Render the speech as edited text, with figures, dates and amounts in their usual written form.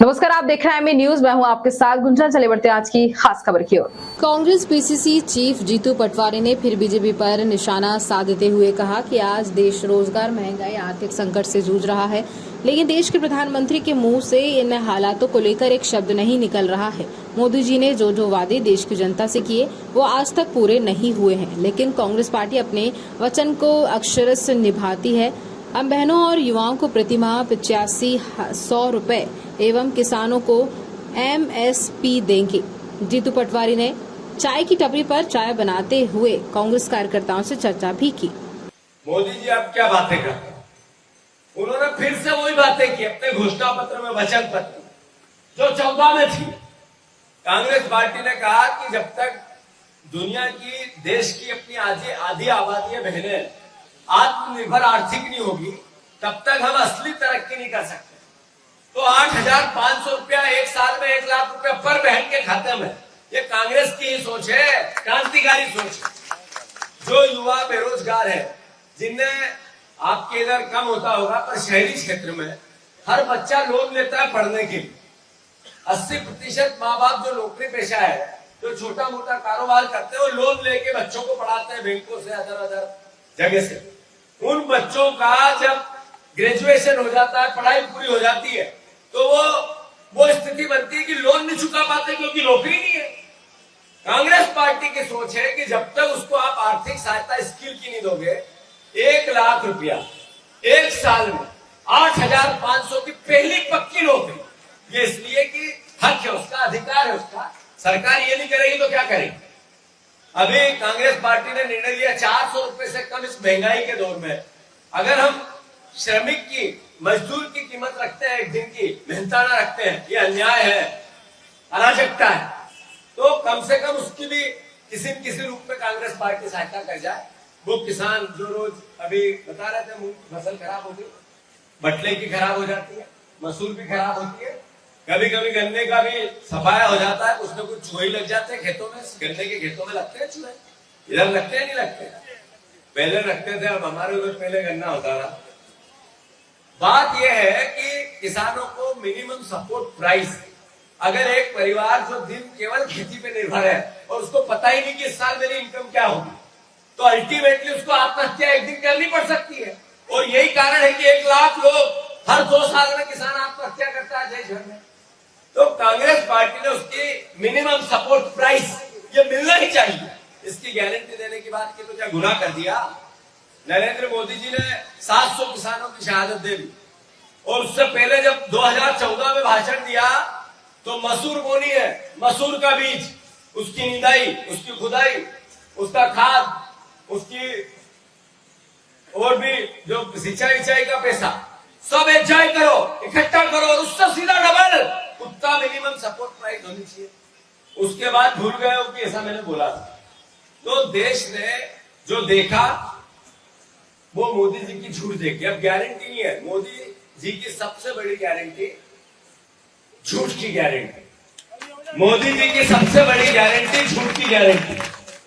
नमस्कार, आप देख रहे हैं एमए न्यूज। मैं हूं आपके साथ गुंजन। चले बढ़ते हैं आज की खास खबर की ओर। कांग्रेस पीसीसी चीफ जीतू पटवारी ने फिर बीजेपी पर निशाना साधते हुए कहा कि आज देश रोजगार, महंगाई, आर्थिक संकट से जूझ रहा है, लेकिन देश के प्रधानमंत्री के मुंह से इन हालातों को लेकर एक शब्द नहीं निकल रहा है। मोदी जी ने जो वादे देश की जनता से किए वो आज तक पूरे नहीं हुए हैं, लेकिन कांग्रेस पार्टी अपने वचन को अक्षरश निभाती है। हम बहनों और युवाओं को प्रतिमाह 8500 रुपए एवं किसानों को MSP देंगे। जीतू पटवारी ने चाय की टपरी पर चाय बनाते हुए कांग्रेस कार्यकर्ताओं से चर्चा भी की। मोदी जी आप क्या बातें करते हैं? उन्होंने फिर से वही बातें की अपने घोषणा पत्र में, वचन पत्र जो 14 में थी। कांग्रेस पार्टी ने कहा कि जब तक दुनिया की, देश की अपनी आधी आबादी बहनें आत्मनिर्भर आर्थिक नहीं होगी, तब तक हम असली तरक्की नहीं कर सकते। तो 8,500 रुपया एक साल में 1 लाख रुपया पर बहन के खाते में, ये कांग्रेस की ही सोच है, क्रांतिकारी सोच है। जो युवा बेरोजगार है, जिन्हें आपके इधर कम होता होगा, पर शहरी क्षेत्र में हर बच्चा लोन लेता है पढ़ने के लिए। 80% माँ बाप जो नौकरी पेशा है, जो छोटा मोटा कारोबार करते हैं, वो लोन लेके बच्चों को पढ़ाते हैं बैंकों से, अदर जगह से। उन बच्चों का जब ग्रेजुएशन हो जाता है, पढ़ाई पूरी हो जाती है, तो वो स्थिति बनती है कि लोन नहीं चुका पाते क्योंकि नौकरी नहीं है। कांग्रेस पार्टी की सोच है कि जब तक उसको आप आर्थिक सहायता स्किल की नहीं दोगे, 1 लाख रुपया एक साल में, 8,500 की पहली पक्की नौकरी, ये इसलिए कि हक है उसका, अधिकार है उसका। सरकार ये नहीं करेगी तो क्या करेगी? अभी कांग्रेस पार्टी ने निर्णय लिया 400 रुपए से कम इस महंगाई के दौर में अगर हम श्रमिक की, मजदूर की कीमत रखते हैं, एक दिन की मेहनताना रखते हैं, ये अन्याय है, अराजकता है। तो कम से कम उसकी भी किसी न किसी रूप में कांग्रेस पार्टी सहायता कर जाए। वो किसान जो रोज अभी बता रहे थे, मूंग की फसल खराब होती है, बटले की खराब हो जाती है, मसूर भी खराब होती है, कभी कभी गन्ने का भी सफाया हो जाता है, कुछ न कुछ चूहे लग जाते हैं खेतों में। गन्ने के खेतों में लगते हैं चूहे, इधर लगते हैं नहीं लगते? पहले रखते थे, अब हमारे उधर पहले गन्ना होता था। बात यह है कि किसानों को मिनिमम सपोर्ट प्राइस, अगर एक परिवार जो दिन केवल खेती पे निर्भर है और उसको पता ही नहीं कि इस साल मेरी इनकम क्या होगी, तो अल्टीमेटली उसको आत्महत्या एक दिन करनी पड़ सकती है। और यही कारण है कि 1 लाख लोग हर 2 साल में किसान आत्महत्या करता है देश भर में। तो कांग्रेस पार्टी ने उसकी मिनिमम सपोर्ट प्राइस ये मिलना ही चाहिए, इसकी गारंटी देने की बात की तो क्या गुनाह कर दिया? नरेंद्र मोदी जी ने 700 किसानों की शहादत दे दी, और उससे पहले जब 2014 में भाषण दिया तो मसूर बोनी है, मसूर का बीज, उसकी निदाई, उसकी खुदाई, उसका खाद, उसकी और भी जो सिंचाई का पैसा सब एंजॉय करो, इकट्ठा करो, और उससे सीधा डबल उतना मिनिमम सपोर्ट प्राइस होनी चाहिए। उसके बाद भूल गए हो कि ऐसा मैंने बोला था। तो देश ने जो देखा वो मोदी जी की झूठ देखी। अब गारंटी नहीं है, मोदी जी की सबसे बड़ी गारंटी झूठ की गारंटी। मोदी जी की सबसे बड़ी गारंटी झूठ की गारंटी।